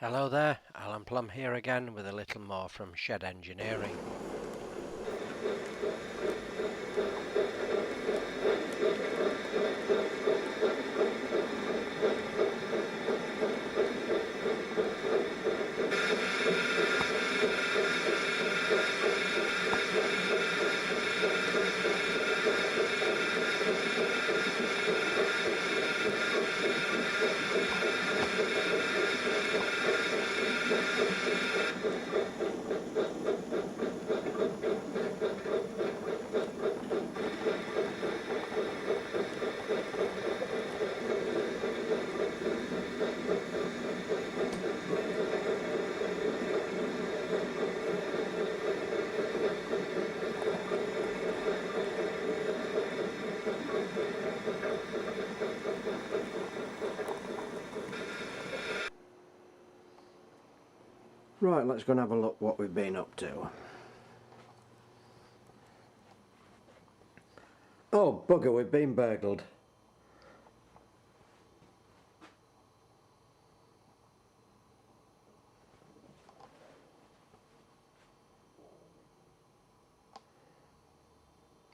Hello there, Alan Plum here again with a little more from Shed Engineering. Right, let's go and have a look what we've been up to. Oh bugger, we've been burgled.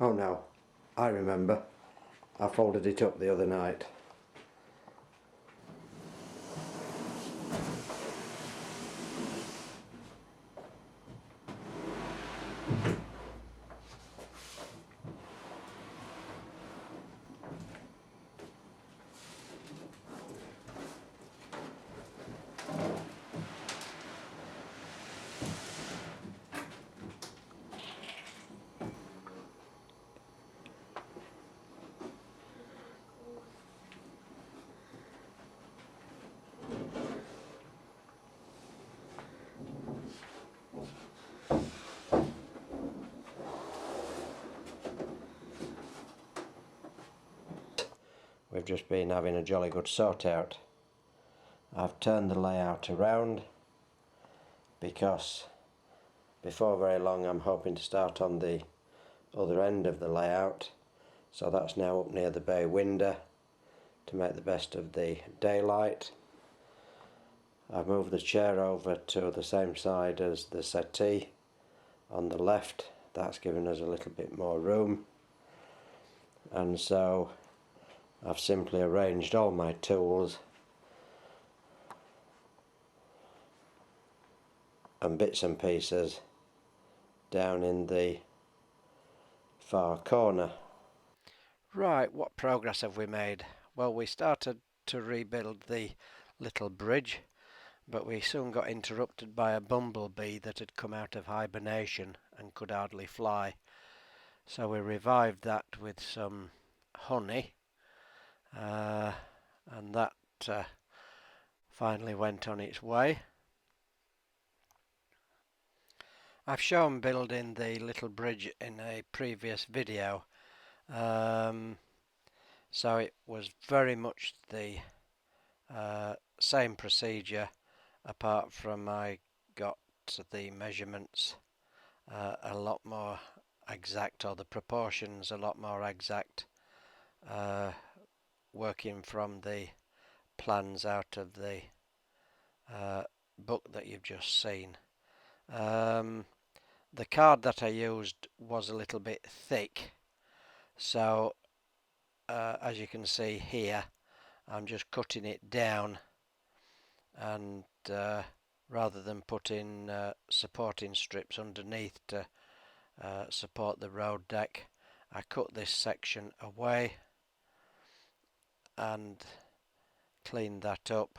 Oh no, I remember. I folded it up the other night. We've just been having a jolly good sort out. I've turned the layout around because before very long I'm hoping to start on the other end of the layout, so that's now up near the bay window to make the best of the daylight. I've moved the chair over to the same side as the settee on the left. That's given us a little bit more room, and so I've simply arranged all my tools and bits and pieces down in the far corner. Right, what progress have we made? Well, we started to rebuild the little bridge, but we soon got interrupted by a bumblebee that had come out of hibernation and could hardly fly. So we revived that with some honey, and that finally went on its way. I've shown building the little bridge in a previous video, so it was very much the same procedure, apart from I got the measurements a lot more exact, or the proportions a lot more exact, working from the plans out of the book that you've just seen. The card that I used was a little bit thick, so as you can see here, I'm just cutting it down, and rather than putting supporting strips underneath to support the road deck, I cut this section away and cleaned that up,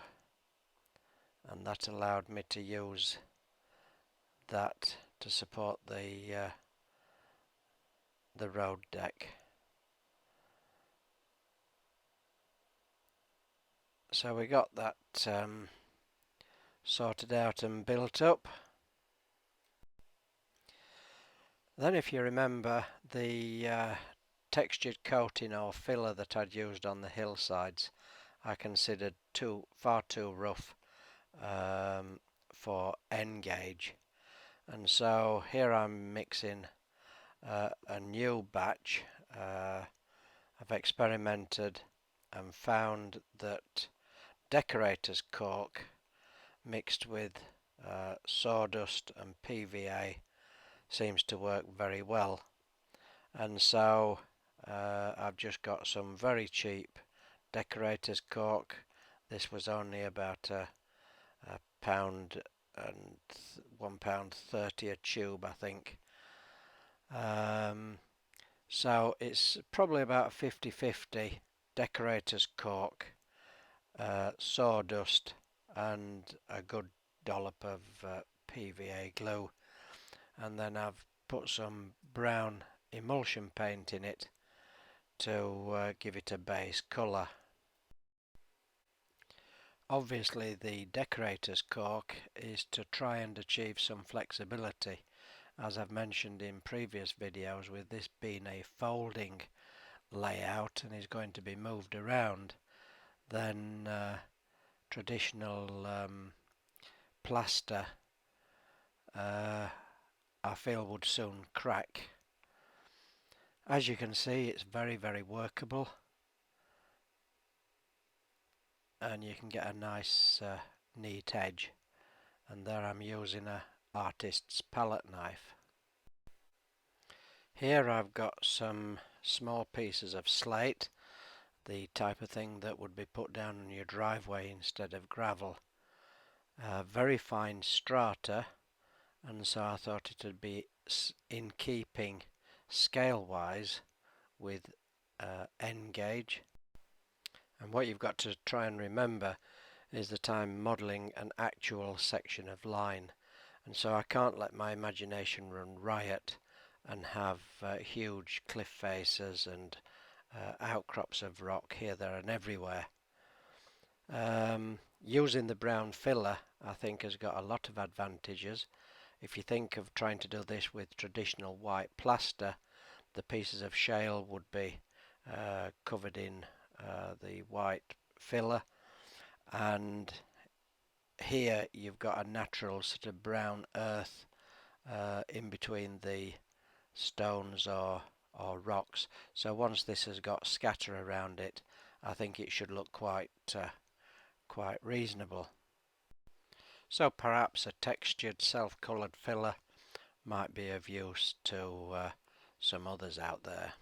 and that allowed me to use that to support the road deck. So we got that sorted out and built up. Then, if you remember, the textured coating or filler that I'd used on the hillsides I considered far too rough for N-gauge, and so here I'm mixing a new batch. I've experimented and found that decorator's cork mixed with sawdust and PVA seems to work very well. And so I've just got some very cheap decorator's cork. This was only about a pound and £1.30 a tube, I think. So it's probably about 50-50 decorator's cork, sawdust and a good dollop of PVA glue, and then I've put some brown emulsion paint in it to give it a base colour. Obviously the decorator's cork is to try and achieve some flexibility, as I've mentioned in previous videos, with this being a folding layout and is going to be moved around. Then traditional plaster I feel would soon crack. As you can see, it's very workable, and you can get a nice neat edge. And there I'm using a artist's palette knife. Here I've got some small pieces of slate, the type of thing that would be put down on your driveway instead of gravel. Very fine strata, and so I thought it would be in keeping scale wise with N gauge. And what you've got to try and remember is that I'm modelling an actual section of line, and so I can't let my imagination run riot and have huge cliff faces and outcrops of rock here, there and everywhere. Using the brown filler, I think, has got a lot of advantages. If you think of trying to do this with traditional white plaster, the pieces of shale would be covered in the white filler, and here you've got a natural sort of brown earth in between the stones or rocks. So once this has got scatter around it, I think it should look quite reasonable. So perhaps a textured self-coloured filler might be of use to some others out there.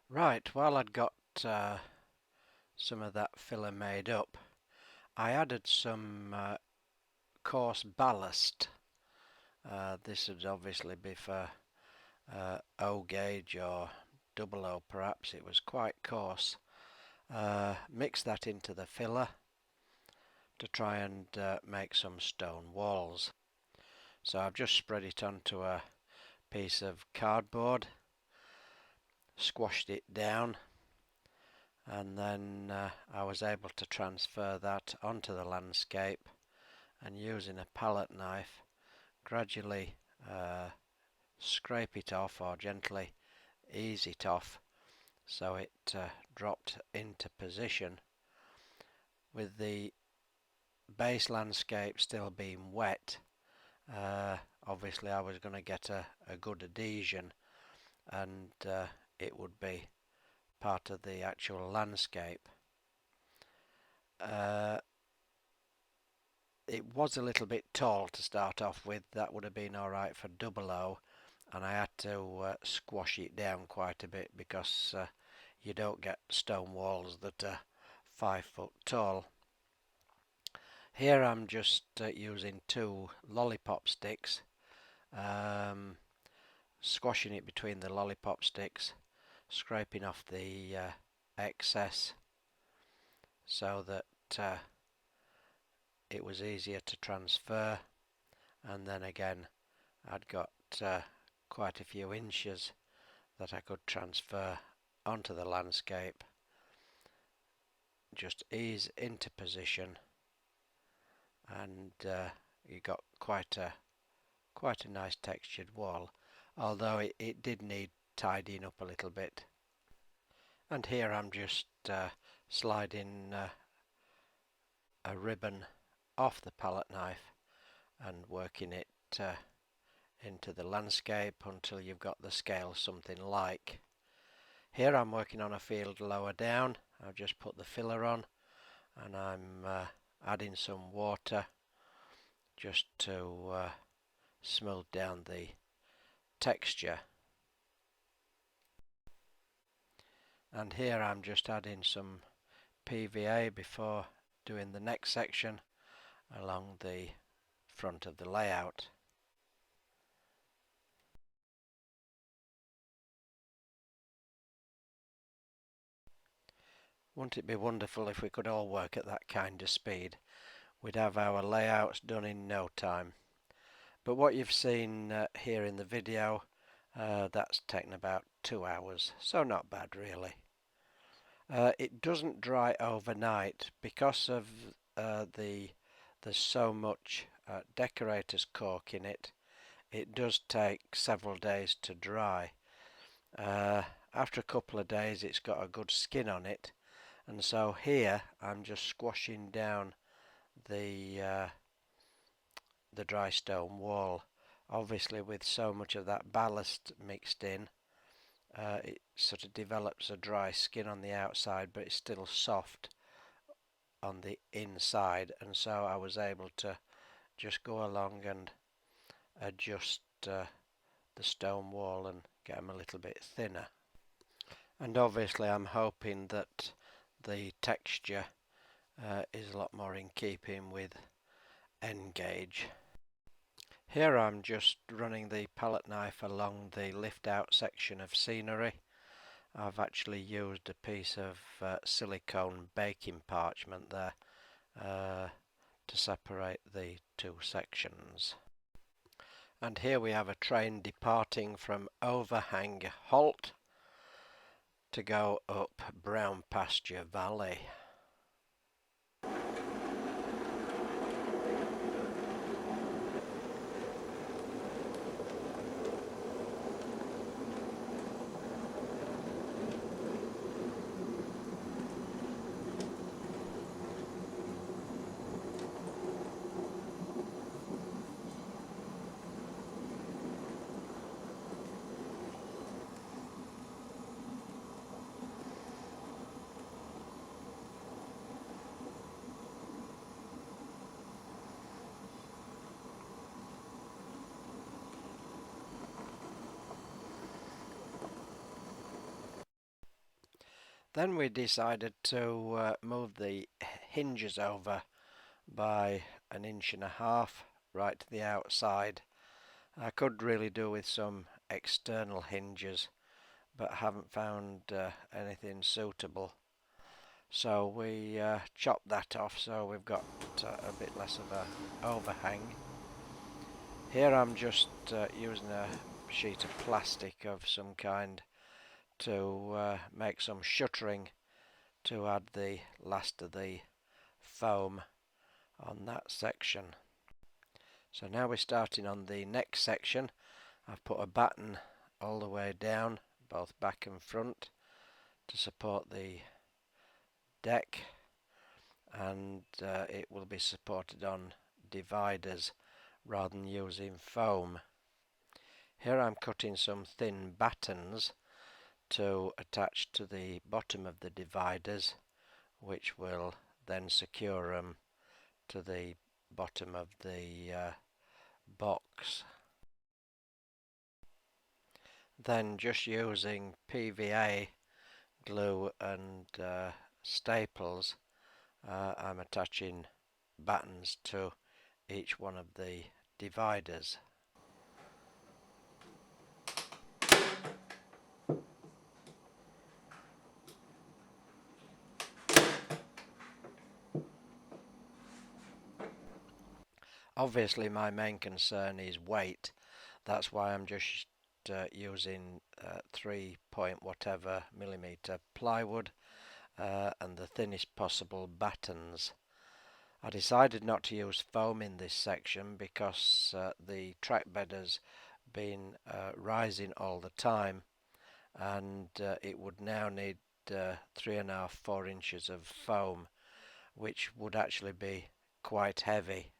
Right, while I'd got some of that filler made up, I added some coarse ballast. This would obviously be for O gauge or double O perhaps. It was quite coarse. Mix that into the filler to try and make some stone walls. So I've just spread it onto a piece of cardboard, squashed it down, and then I was able to transfer that onto the landscape, and using a palette knife gradually scrape it off or gently ease it off so it dropped into position, with the base landscape still being wet. Obviously I was going to get a good adhesion, and it would be part of the actual landscape. It was a little bit tall to start off with. That would have been alright for double O, and I had to squash it down quite a bit because you don't get stone walls that are 5 foot tall. Here I'm just using 2 lollipop sticks, squashing it between the lollipop sticks, scraping off the excess so that it was easier to transfer, and then again I'd got quite a few inches that I could transfer onto the landscape. Just ease into position, and you got quite a nice textured wall, although it did need tidying up a little bit. And here I'm just sliding a ribbon off the palette knife and working it into the landscape until you've got the scale something like. Here I'm working on a field lower down. I've just put the filler on, and adding some water just to smooth down the texture. And here I'm just adding some PVA before doing the next section along the front of the layout. Wouldn't it be wonderful if we could all work at that kind of speed? We'd have our layouts done in no time. But what you've seen here in the video, that's taken about 2 hours, so not bad really. It doesn't dry overnight because of there's so much decorator's cork in it. It does take several days to dry. After a couple of days it's got a good skin on it, and so here I'm just squashing down the dry stone wall. Obviously with so much of that ballast mixed in, it sort of develops a dry skin on the outside, but it's still soft on the inside, and so I was able to just go along and adjust the stone wall and get them a little bit thinner. And obviously I'm hoping that the texture is a lot more in keeping with N gauge. Here I'm just running the palette knife along the lift out section of scenery. I've actually used a piece of silicone baking parchment there to separate the two sections. And here we have a train departing from Overhang Halt to go up Brown Pasture Valley. Then we decided to move the hinges over by 1.5 inches right to the outside. I could really do with some external hinges, but haven't found anything suitable. So we chopped that off, so we've got a bit less of a overhang. Here I'm just using a sheet of plastic of some kind to make some shuttering to add the last of the foam on that section. So now we're starting on the next section. I've put a batten all the way down, both back and front, to support the deck, and it will be supported on dividers rather than using foam. Here I'm cutting some thin battens to attach to the bottom of the dividers, which will then secure them to the bottom of the box. Then just using PVA glue and staples, I'm attaching battens to each one of the dividers. Obviously my main concern is weight. That's why I'm just using 3 point whatever millimeter plywood and the thinnest possible battens. I decided not to use foam in this section because the track bed has been rising all the time, and it would now need 3.5–4 inches of foam, which would actually be quite heavy.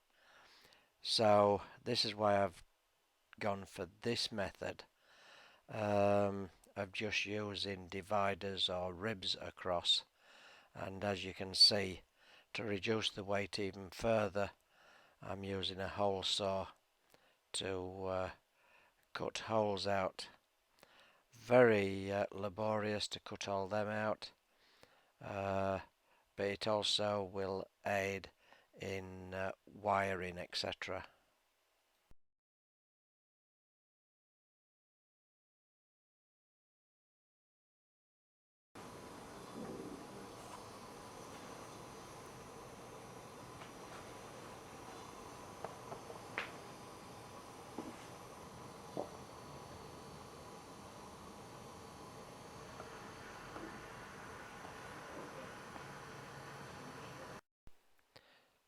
So this is why I've gone for this method of just using dividers or ribs across, and as you can see, to reduce the weight even further, I'm using a hole saw to cut holes out. Very laborious to cut all them out, but it also will aid in wiring, etc.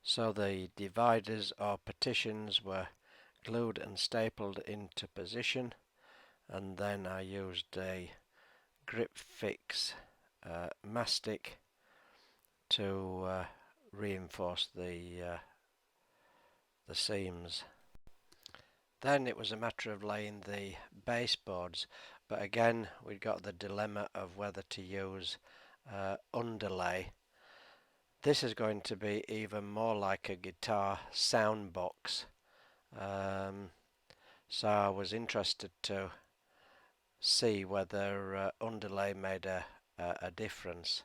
So the dividers or partitions were glued and stapled into position, and then I used a grip fix mastic to reinforce the seams. Then it was a matter of laying the baseboards, but again we got the dilemma of whether to use underlay. This is going to be even more like a guitar sound box, so I was interested to see whether underlay made a difference,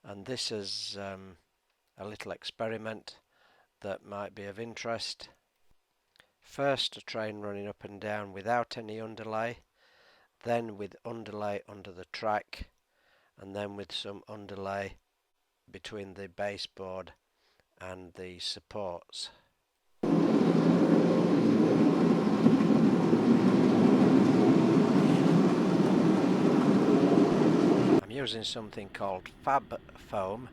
and this is a little experiment that might be of interest. First a train running up and down without any underlay, then with underlay under the track, and then with some underlay between the baseboard and the supports. I'm using something called fab foam,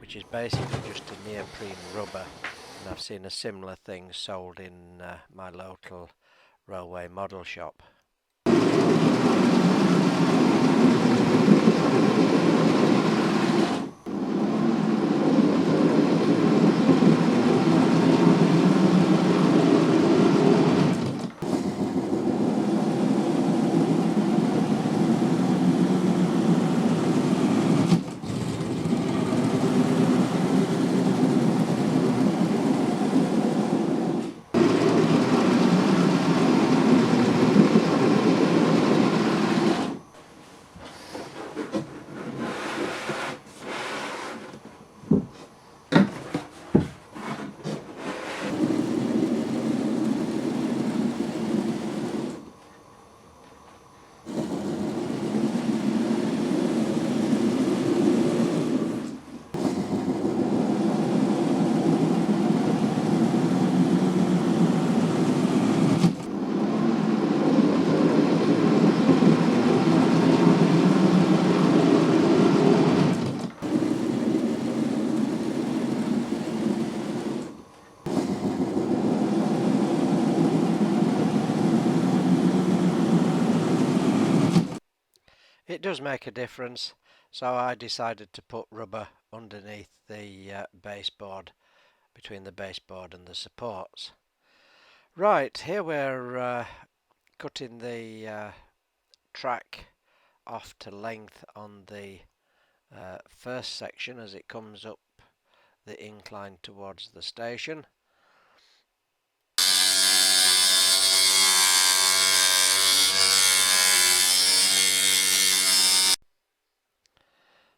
which is basically just a neoprene rubber, and I've seen a similar thing sold in my local railway model shop. It does make a difference, so I decided to put rubber underneath the baseboard, between the baseboard and the supports. Right, here we're cutting the track off to length on the first section as it comes up the incline towards the station.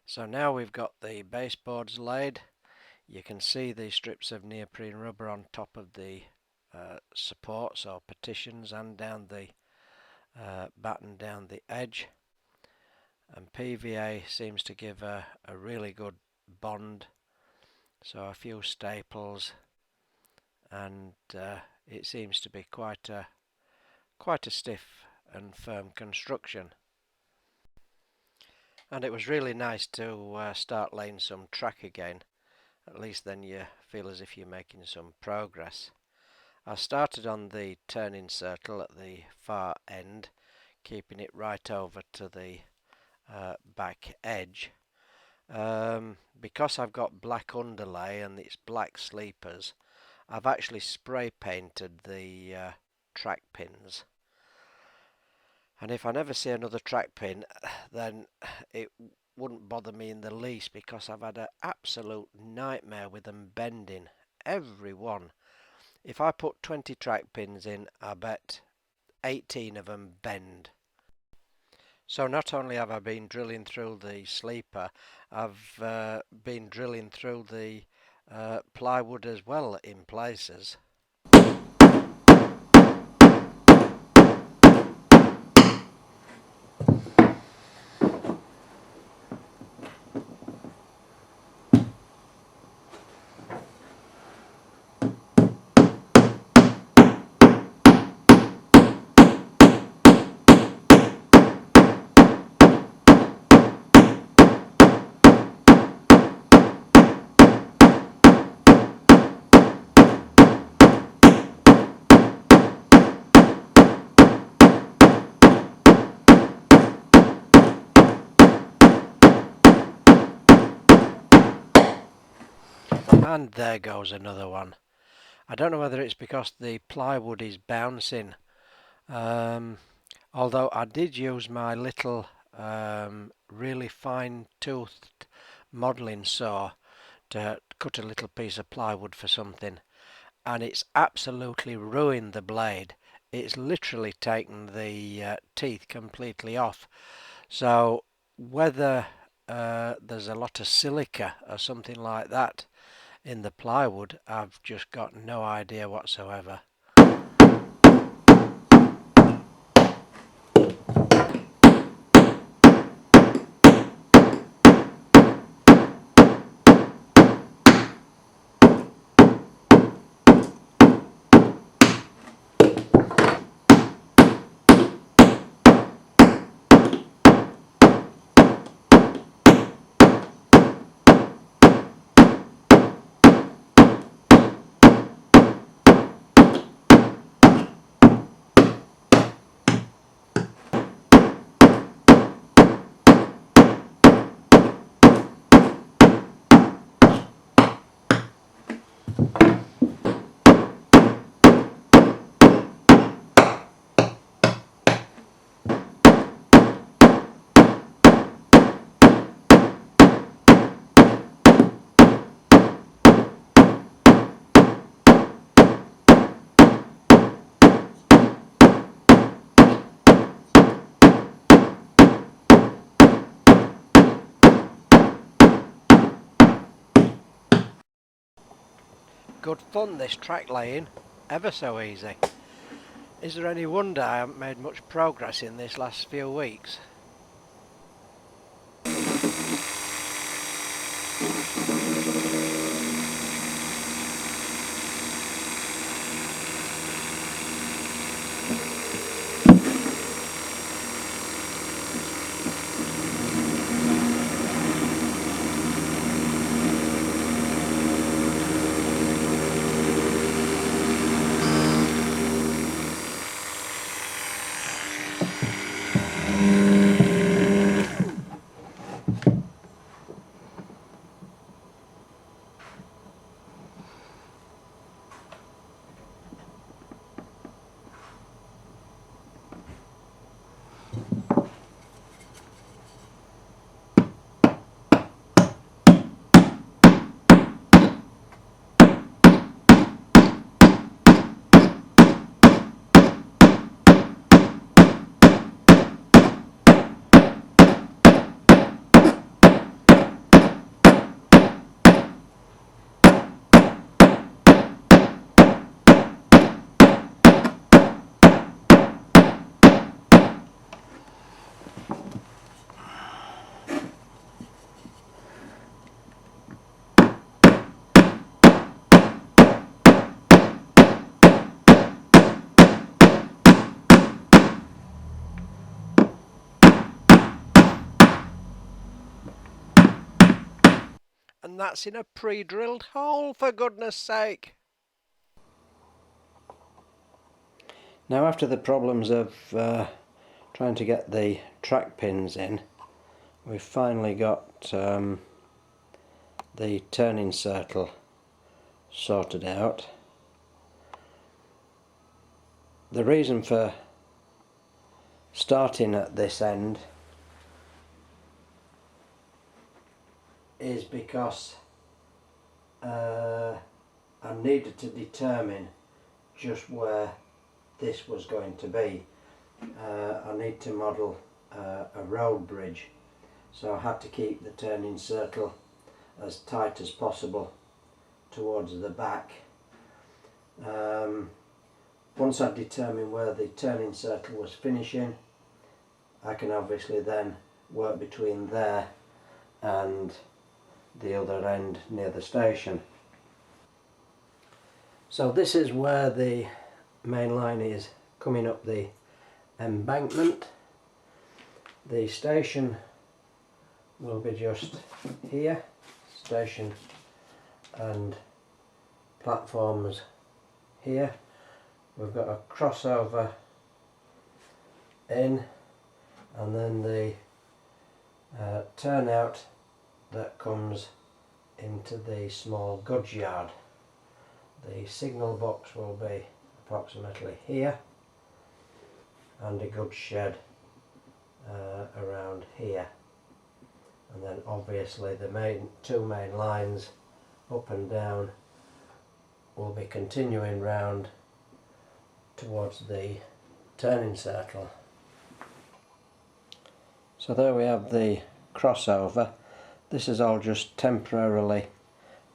So now we've got the baseboards laid. You can see the strips of neoprene rubber on top of the supports or partitions and down the batten down the edge, and PVA seems to give a really good bond, so a few staples and it seems to be quite a stiff and firm construction. And it was really nice to start laying some track again. At least then you feel as if you're making some progress. I started on the turning circle at the far end, keeping it right over to the back edge. Because I've got black underlay and it's black sleepers, I've actually spray painted the track pins. And if I never see another track pin, then it wouldn't bother me in the least, because I've had an absolute nightmare with them bending. Every one. If I put 20 track pins in, I bet 18 of them bend. So not only have I been drilling through the sleeper, I've been drilling through the plywood as well in places. And there goes another one. I don't know whether it's because the plywood is bouncing, although I did use my little really fine toothed modelling saw to cut a little piece of plywood for something, and it's absolutely ruined the blade. It's literally taken the teeth completely off. So whether there's a lot of silica or something like that in the plywood, I've just got no idea whatsoever. Good fun, this track laying, ever so easy. Is there any wonder I haven't made much progress in this last few weeks? And that's in a pre-drilled hole, for goodness sake! Now, after the problems of trying to get the track pins in, we've finally got the turning circle sorted out. The reason for starting at this end is because I needed to determine just where this was going to be. I need to model a road bridge, so I had to keep the turning circle as tight as possible towards the back. Once I've determined where the turning circle was finishing, I can obviously then work between there and the other end near the station. So this is where the main line is coming up the embankment. The station will be just here, station and platforms here. We've got a crossover in, and then the turnout that comes into the small goods yard. The signal box will be approximately here, and a goods shed around here, and then obviously the two main lines up and down will be continuing round towards the turning circle. So there we have the crossover. This is all just temporarily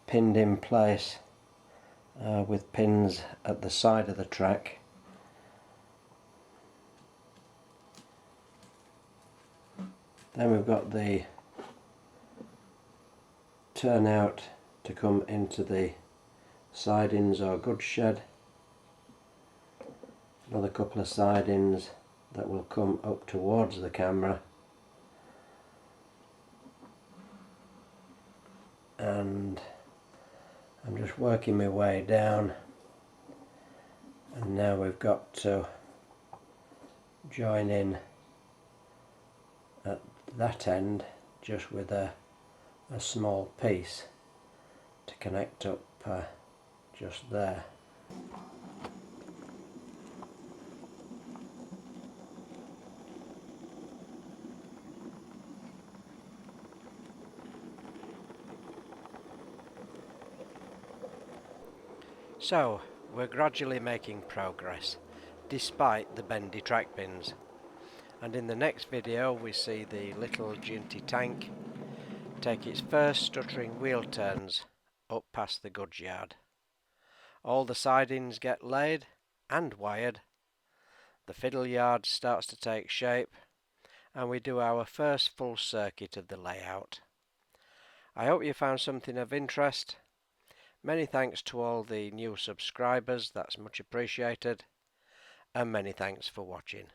pinned in place with pins at the side of the track. Then we've got the turnout to come into the sidings or goods shed. Another couple of sidings that will come up towards the camera, and I'm just working my way down, and now we've got to join in at that end just with a small piece to connect up just there. So we're gradually making progress despite the bendy track pins, and in the next video we see the little Ginty tank take its first stuttering wheel turns up past the goods yard. All the sidings get laid and wired, the fiddle yard starts to take shape, and we do our first full circuit of the layout. I hope you found something of interest. Many thanks to all the new subscribers, that's much appreciated, and many thanks for watching.